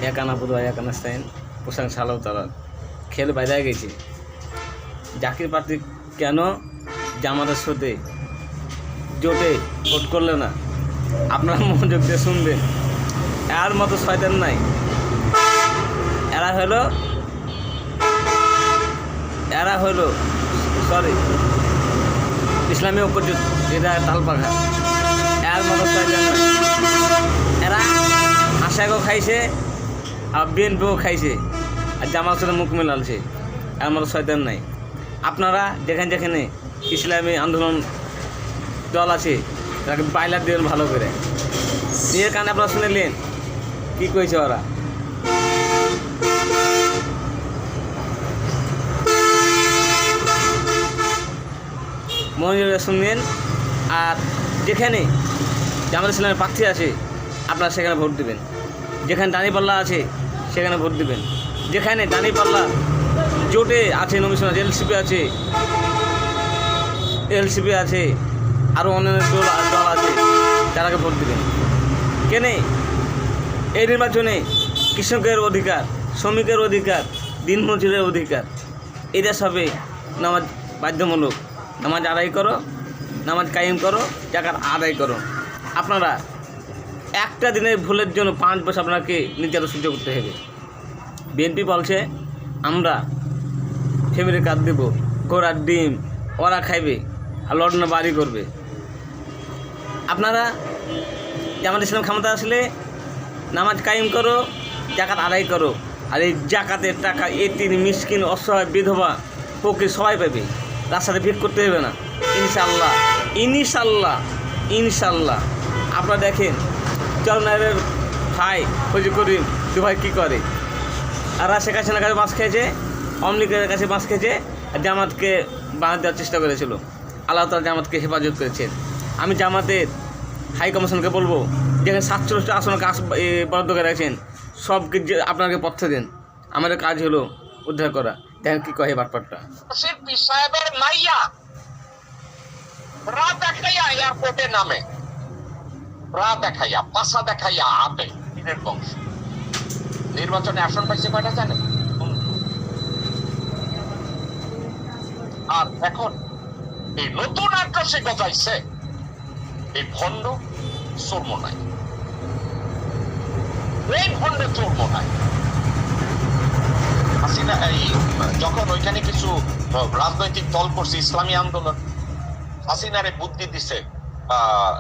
একানা পুরো একানা স্টাইন পোশাক সালাও তারা খেলে বাইরে গেছে। জাকির পার্টি কেন জামাতের সাথে জোটে ভোট করলে না? আপনারা মনোযোগ দিয়ে শুনবেন। এর মতো শয়তান নাই। এরা হলো সরি ইসলামী ঐক্যজোট, এটা তালপাখা। এর মতো শয়তান নাই। এরা আশাকেও খাইছে আর বিএনপিও খাইছে আর জামাত সাথে মুখ মেলালছে। এর মতো শয়তান নাই। আপনারা যেখানে ইসলামী আন্দোলন দল আছে তাকে বাইলার দেবেন ভালো করে। নিজের কানে আপনারা শুনেলেন কী কইছে ওরা। মনোযোগ শুনবেন। আর যেখানে জামাত ইসলামের প্রার্থী আছে আপনারা সেখানে ভোট দেবেন। যেখানে দাঁড়িপাল্লা আছে সেখানে ভোট দেবেন। যেখানে দাঁড়িপাল্লা জোটে আছে নমিশন আছে, এলসিপি আছে আরও অন্যান্য দল আছে, তারাকে ভোট দেবেন। কেনে এই নির্বাচনে কৃষকের অধিকার, শ্রমিকের অধিকার, দিনমজুরের অধিকার, এটা সবে নামাজ বাধ্যমূলক। নামাজ আদায় করো, নামাজ কায়েম করো, জাকাত আদায় করো। আপনারা একটা দিনের ভুলের জন্য 5 বছর আপনাকে নির্যাতন সহ্য করতে হবে। বিএনপি বলছে আমরা ফ্যামিলি কার্ড দেব, ঘোড়ার ডিম ওরা খাইবে আর লড়না বাড়ি করবে। আপনারা জামাত ইসলাম ক্ষমতা আসলে নামাজ কায়েম করো, জাকাত আদায় করো। আর এই জাকাতের টাকা এতিম, মিসকিন, অসহায়, বিধবা, ফকির সবাই পাবে। রাস্তাতে ভিড় করতে হবে না ইনশাল্লাহ। আপনারা দেখেন চরনারের ভাই ফজল করিম দুভাই কী করে। আর শেখ হাসিনার কাছে বাঁশ খেয়েছে, অমলিকের কাছে বাঁশ খেয়েছে, আর জামাতকে বাঁধ দেওয়ার চেষ্টা করেছিল। আল্লাহ তাআলা জামাতকে হেফাজত করেছেন। আমি জামাতের হাই কমিশনকে বলবো, যেখানে 47টা আসন বরাদ্দ করে রাখছেন সব আপনাকে পথ্য দেন। আমাদের কাজ হলো উদ্ধার করা। দেখেন কি কহে বাটপাটটা। সাহেবের মাইয়া রাত দেখাইয়া এয়ারপোর্টের নামে রাত দেখাইয়া পাশা দেখাইয়া আপে দিনের বংশ নির্বাচনে আসন পাইছে কয়টা জানেন? আর এখন এই নতুন আক্রোশে গজাইছে এই ভণ্ড চোরমোনাই। এই ভণ্ড চোরমোনাই হাসিনা যখন ওইখানে কিছু রাজনৈতিক দল করছে ইসলামী আন্দোলন, হাসিনারে বুদ্ধি দিছে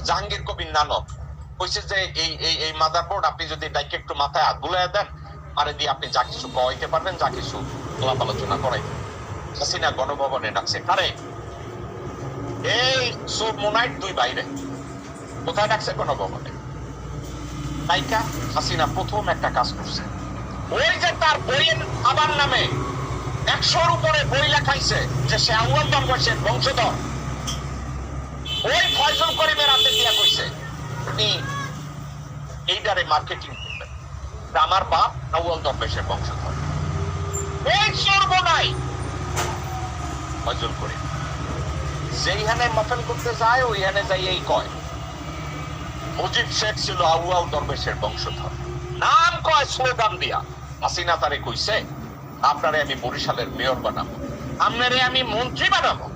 জাহাঙ্গীর কবির নানক, কইছে যে এই মাদারবোর্ড আপনি যদি ডাইকে একটু মাথায় হাত বুলাইয়া দেন, আরে দিয়ে আপনি যা কিছু কইতে পারবেন, যা কিছু আলাপ আলোচনা করাই। হাসিনা গণভবনে ডাকছে কারে? এই চোরমোনাইট 2 বাইরে কোথায় ডাকছে? গণভবনে। তাইকা হাসিনা প্রথম একটা কাজ করছে, ওই যে তার বইয়ের আবার নামে 100-র উপরে বই লেখাইছে যে সে আউয়াল দরবেশের বংশধর, ওই ফয়জল করিমের হাতে দিয়া কইছে উনি এইটারে মার্কেটিং করবেন, আমার বাপ আউয়াল দরবেশের বংশধর। এই সর্বনাই ফয়জল করিম যেইখানে মাফেল করতে যায় ওইখানে যাই এই কয় মুজিব শেখ ছিল আউয়াল দরবেশের বংশধর। নাম কয় স্লোগান দিয়া। হাসিনা তারে কইছে আপনারে আমি বরিশালের মেয়র বানাবো, আপনারে আমি মন্ত্রী বানাবো।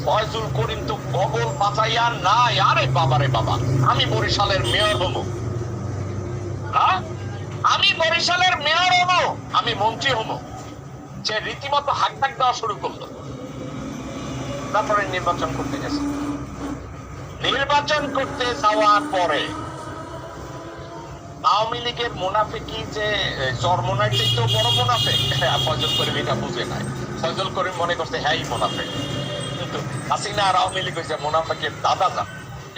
ফয়জুল করিম তো গগল বাঁচাইয়া নাই, আরে বাবারে বাবা আমি বরিশালের মেয়র হবো, আমি বরিশালের মেয়র হবো, আমি মন্ত্রী হবো। যে রীতিমতো হাক ডাক দেওয়া শুরু করলো। তারপরে নির্বাচন করতে গেছে। নির্বাচন করতে যাওয়ার পরে আওয়ামী লীগের মুনাফিকি যে চরমোনাইট তো বড় মুনাফিক, ফয়জল করিম এটা বুঝে নাই। ফয়জল করিম মনে করছে হ্যাঁ মুনাফিক, কিন্তু হাসিনা আর আওয়ামী লীগ হয়েছে মুনাফিকের দাদা যান,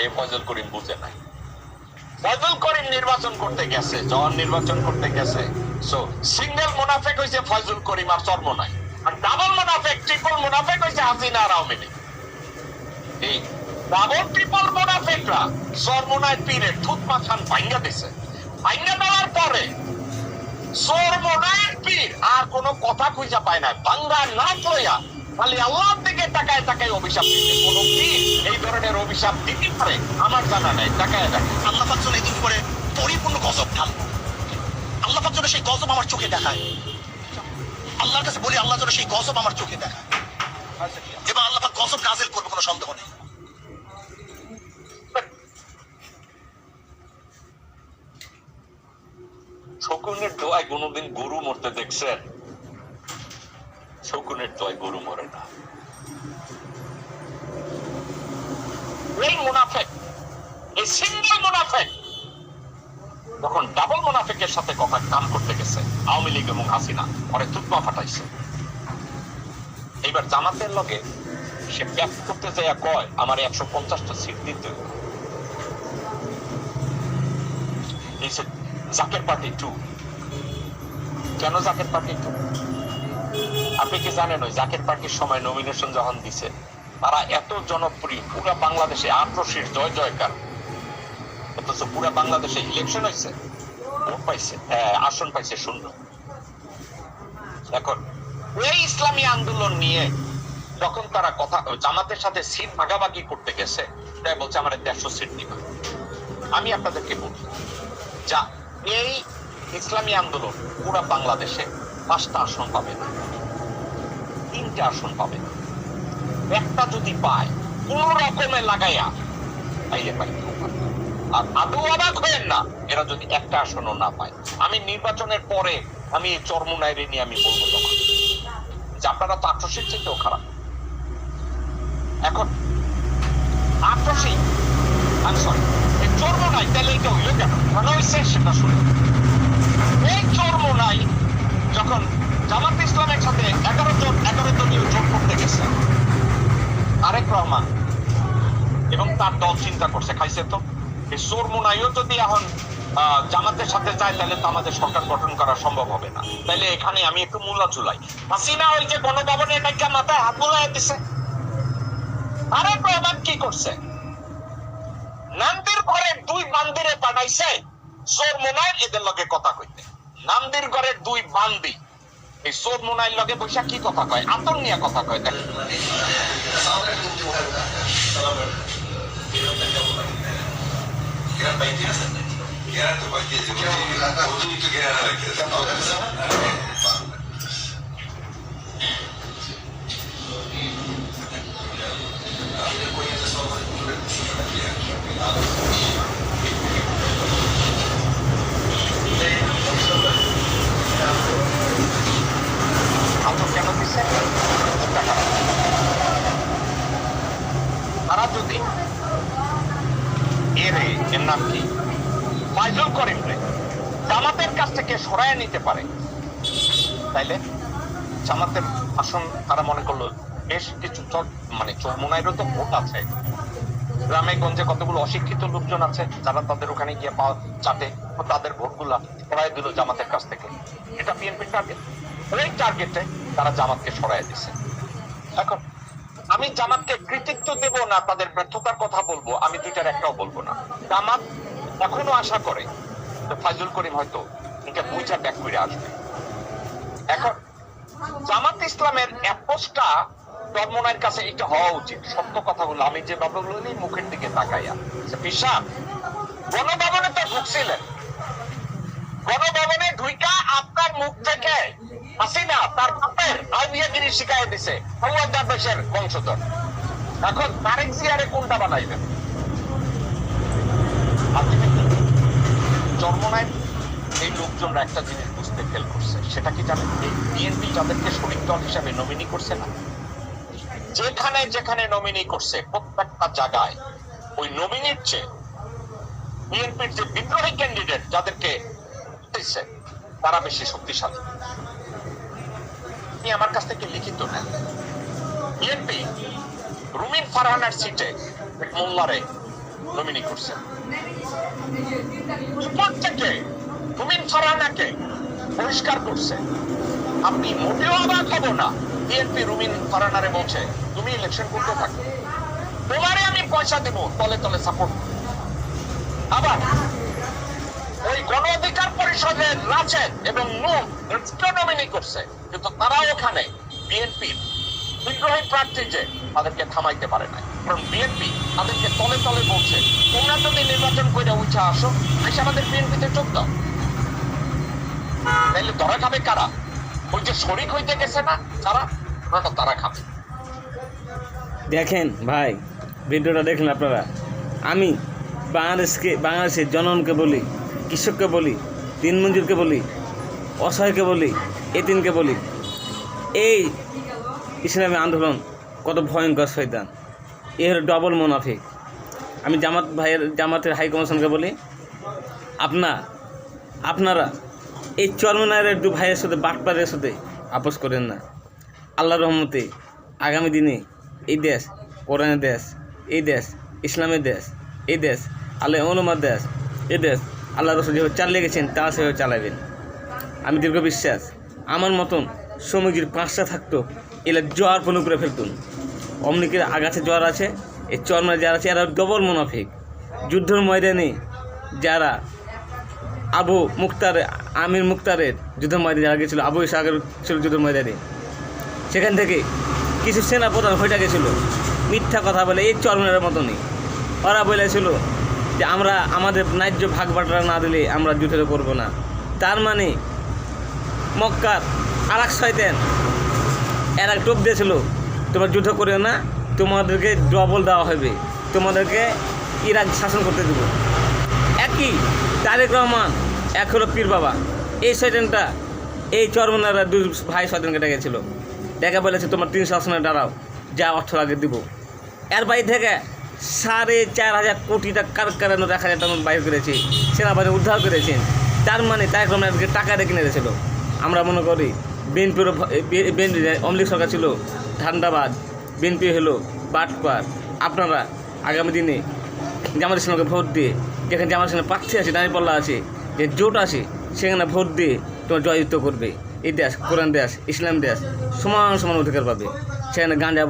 এই ফয়জল করিম বুঝে নাই। ফয়জল করিম নির্বাচন করতে গেছে, যখন নির্বাচন করতে গেছে সো সিঙ্গেল মুনাফিক হয়েছে ফয়জল করিম আর চরমোনাই, আর ডাবল মুনাফিক ট্রিপল মুনাফিক হয়েছে হাসিনা আর আওয়ামী লীগ। এই ডাবল ট্রিপল মুনাফিকরা চরমোনাই পীরে থুতমা খান ভাঙ্গা দিছে। ভাঙ্গা দেওয়ার পরে চরমোনাইয়ের পীর আর কোনো কথা খুঁজা পায় না, ভাঙ্গা না লইয়া খালি আল্লাহর দিকে তাকায় তাকায় অভিশাপ দিতে। কোন পীর এই ধরনের অভিশাপ দিতে পারে আমার জানা নাই। তাকায় দেখে আল্লাহ পাক এই দিন করে পরিপূর্ণ গজব ঢাল সেই গজব আমার চোখে দেখায়। আল্লাহর কাছে বলি আল্লাহ যেন সেই গজব আমার চোখে দেখায়, এবং আল্লাহ পাক গজব নাজিল করবে, কোনো সন্দেহ নেই। শকুনের দোয়ায় কোনোদিন গরু মরতে দেখছেন? শকুনের দোয়ায় গরু মরে না। এই মুনাফিক, এই সিঙ্গেল মুনাফিক যখন ডাবল মুনাফিকের সাথে কথা কাম করতে গেছে আওয়ামী লীগ এবং হাসিনা, পরে তুতমা ফাটাইছে। এইবার জামাতের লগে সে ব্যাক করতে যাইয়া কয় আমার 150টা সিট দিতে হবে। জাকের পার্টি 2। কেন জাকের পার্টি 2? আপনি কি জানেন ওই জাকের পার্টির সময় নমিনেশন যখন দিছে তারা এত জনপ্রিয়, পুরা বাংলাদেশে 8 সিট জয় জয়কার, অথচ পুরা বাংলাদেশে ইলেকশন হয়েছে, ভোট পাইছে, আসন পাইছে 0। এখন এই ইসলামী আন্দোলন নিয়ে যখন তারা কথা জামাতের সাথে সিট ভাগাভাগি করতে গেছে, তাই বলছে আমার 150 সিট দিবে। আমি আপনাদেরকে বলছি যা এই ইসলামী আন্দোলন পুরা বাংলাদেশে 5টা আসন পাবে না, 3টে আসন পাবে না। একটা যদি পায় কোন রকমে লাগাইয়া তাইলে পাই। আর আদৌ অবাক হয়েন না এরা যদি একটা আসনও না পায়। আমি নির্বাচনের পরে আমি এই চরমুনাইরে নিয়ে আমি বলবো তখন যে আপনারা তো 800 সিট চেয়েও খারাপ। এখন 800 আমি সরি এই চরমুনাই, তাহলে এটা হইল কেন? কেন হয়েছে সেটা শুনে। এই চরমুনাই যখন জামাত ইসলামের সাথে 11 দলীয় জোট করতে গেছে তারেক রহমান এবং তার দল চিন্তা করছে খাইছে তো এই চরমুনাইও যদি এখন জামাতের সাথে যায় তাহলে তো আমাদের সরকার গঠন করা সম্ভব হবে না, তাহলে এখানে আমি একটু মূল্য চুলাই। হাসিনা ওই যে গণভবনের একটা মাথায় হাত বুলাই দিছে। তারেক রহমান কি করছে? নান্দির ঘরের 2 বান্দিরে পাঠাইছে চরমুনাইর এদের লগে কথা কইতে। নান্দির ঘরের 2 বান্দি এই চরমুনাইর লগে বৈশা কি কথা কয়? আতর নিয়ে কথা কয়। দেখ কেন দিচ্ছে? তারা যদি এর নাম কি ফাইজুল করিম রে জামাতের কাছ থেকে সরায় নিতে পারে, তাইলে জামাতের আসন তারা মনে করলো বেশ কিছু মানে চরমুনাইরও তো ভোট আছে, গ্রামে গঞ্জে কতগুলো অশিক্ষিত লোকজন আছে যারা তাদের ওখানে গিয়ে পাওয়া চাটে, তাদের ভোটগুলা সরাই দিল জামাতের কাছ থেকে। এটা বিএনপির টার্গেট। এই টার্গেটে তারা জামাতকে সরাই দিছে। এখন আমি জামাতকে কৃতিত্ব দেব না, তাদের ব্যর্থতার কথা বলবো, আমি দুইটার একটাও বলবো না। জামাত এখনো আশা করে ফাইজুল করিম হয়তো এটা বুঝা ব্যাক করে আসবে। এখন জামাত ইসলামের অ্যাপ্রোচটা চরমুনাইর কাছে এটা হওয়া উচিত। সত্য কথাগুলো আমি যেভাবে বলি মুখের দিকে তাকাইয়া, বিশ্বাস গণভবনে তো ঢুকছিলেন, গণভবনে ঢুইকা আপনার মুখ থেকে হাসিনা তার বাপের আউলিয়াগিরি শিখাই দিছে দেশের বংশধর। এখন তারেক জিয়ারে কোনটা বানাইবেন? চরমুনাইর এই লোকজনরা একটা জিনিস বুঝতে ফেল করছে, সেটা কি জানেন? এই বিএনপি যাদেরকে শরিক দল হিসাবে নমিনি করছে না, যেখানে যেখানে নমিনি করছে প্রত্যেকটা জায়গায় ওই নমিনির চেয়ে বিএনপির যে বিদ্রোহী ক্যান্ডিডেট যাদেরকে দিচ্ছে তারা বেশি শক্তিশালী। আমার কাছ থেকে লিখিত নেন, বিএনপি রুমিন ফারহানার সিটে মোল্লারে নমিনি করছে, উপর থেকে রুমিন ফারহানাকে বহিষ্কার করছে। আপনি মোটেও অবাক হব না, বিএনপি রুমিন ফারহানারে বলছে তুমি ইলেকশন করতে থাকো, তোমারে আমি পয়সা দেব, তলে তলে সাপোর্ট। আবার ওই গণ অধিকার পরিষদের রাজেদ এবং নূর নমিনি করছে, কিন্তু তারা ওখানে বিএনপির বিদ্রোহী প্রার্থী যে তাদেরকে থামাইতে পারে না, কারণ বিএনপি তাদেরকে তলে তলে বলছে তোমরা যদি নির্বাচন করে উঠে আসো এসে আমাদের বিএনপিতে যোগ দাও। তাইলে ধরা খাবে কারা? ওই যে শরিক হইতে গেছে না তারা, ওটা তারা খাবে। দেখেন ভাই, ভিডিওটা দেখলেন আপনারা। আমি বাংলাদেশের জনগণকে বলি, কৃষককে বলি, দিনমজুরকে বলি, অসহায়কে বলি, এতিমকে বলি, এই ইসলামী আন্দোলন কত ভয়ঙ্কর শয়তান, এর ডবল মুনাফিক। আমি জামাতের হাই কমিশনকে বলি, আপনারা এই চরমনায়ের দু ভাইয়ের সাথে বাটপারের সাথে আপোষ করেন না। আল্লাহর রহমতে আগামী দিনে এই দেশ কোরআনের দেশ, এই দেশ ইসলামের দেশ, এই দেশ আল্লাহ অনুমার দেশ, এই দেশ আল্লাহ রসুল যেভাবে চালিয়ে গেছেন তা সেভাবে চালাবেন। আমি দীর্ঘ বিশ্বাস, আমার মতন শ্রমিকের 5টা থাকতো, এরা জ্বর পণ্য করে ফেলতুন। অমনিকের আগাছে জ্বর আছে, এই চরমায় যারা আছে এরা ডবল মুনাফিক। যুদ্ধের ময়দানে যারা আমির মুক্তারের যুদ্ধের ময়দানে যারা গেছিলো, আবু ইসাকের ছিল যুদ্ধের ময়দানে, সেখান থেকে কিছু সেনাপ্রধান হয়ে গেছিলো মিথ্যা কথা বলে এই চরমের মতনই। ওরা বলেছিল যে আমরা আমাদের ন্যায্য ভাগ বাটোয়ারা না দিলে আমরা যুদ্ধ করবো না। তার মানে মক্কার আর এক শয়তান এরা টোপ দিয়েছিল, তোমরা যুদ্ধ করে না, তোমাদেরকে ডবল দেওয়া হবে, তোমাদেরকে ইরাক শাসন করতে দেবো। একই তারেক রহমান, এক হলো পীর বাবা। এই শয়তানটা এই চরমনারা দুই ভাই শয়তানকে ডেকেছিল, ডেকে বলেছে তোমার 300 আসনে দাঁড়াও, যা অর্থ লাগে দিব। এর বাড়ি থেকে 4,500 কোটি টাকা কারখানা 1,000 টাকা বাইর করেছে, সেনাবাহিনী উদ্ধার করেছেন। তার মানে তারেক রহমানকে টাকা দিয়ে কিনে দিয়েছিল। আমরা মনে করি বিএনপির অমলিক সরকার ছিল ধান্দাবাজ, বিএনপি হলো বাটপার। আপনারা আগামী দিনে জামাত ইসলামকে ভোট দিয়ে, যেখানে জামাত ইসলামের প্রার্থী আছে, দাঁড়িপাল্লা আছে, যে জোট আছে, সেখানে ভোট দিয়ে তোমার জয়যুক্ত করবে। এই দেশ কোরআন দেশ, ইসলাম দেশ, সমান অধিকার পাবে। সেখানে গাঁজা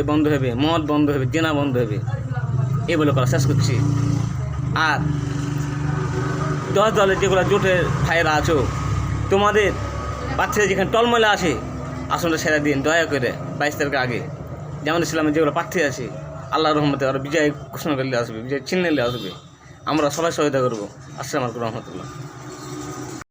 বন্ধ হবে, মদ বন্ধ হবে, জেনা বন্ধ হবে। এই বলে করা শেষ করছি। আর 10 দলের যেগুলো জোটের ভাইয়েরা আছো, তোমাদের বাচ্চারা যেখানে টলমলা আছে, আসনটা সেরা দিন দয়া করে 22 তারিখের আগে। জামাত ইসলামের যেগুলো প্রার্থী আছে, আল্লাহর রহমতে ওরা বিজয় ঘোষণা করলে আসবে, বিজয় চিহ্ন নিলে আসবে। আমরা সবাই সহায়তা করবো। আসসালামু আলাইকুম রহমতুল্লাহ।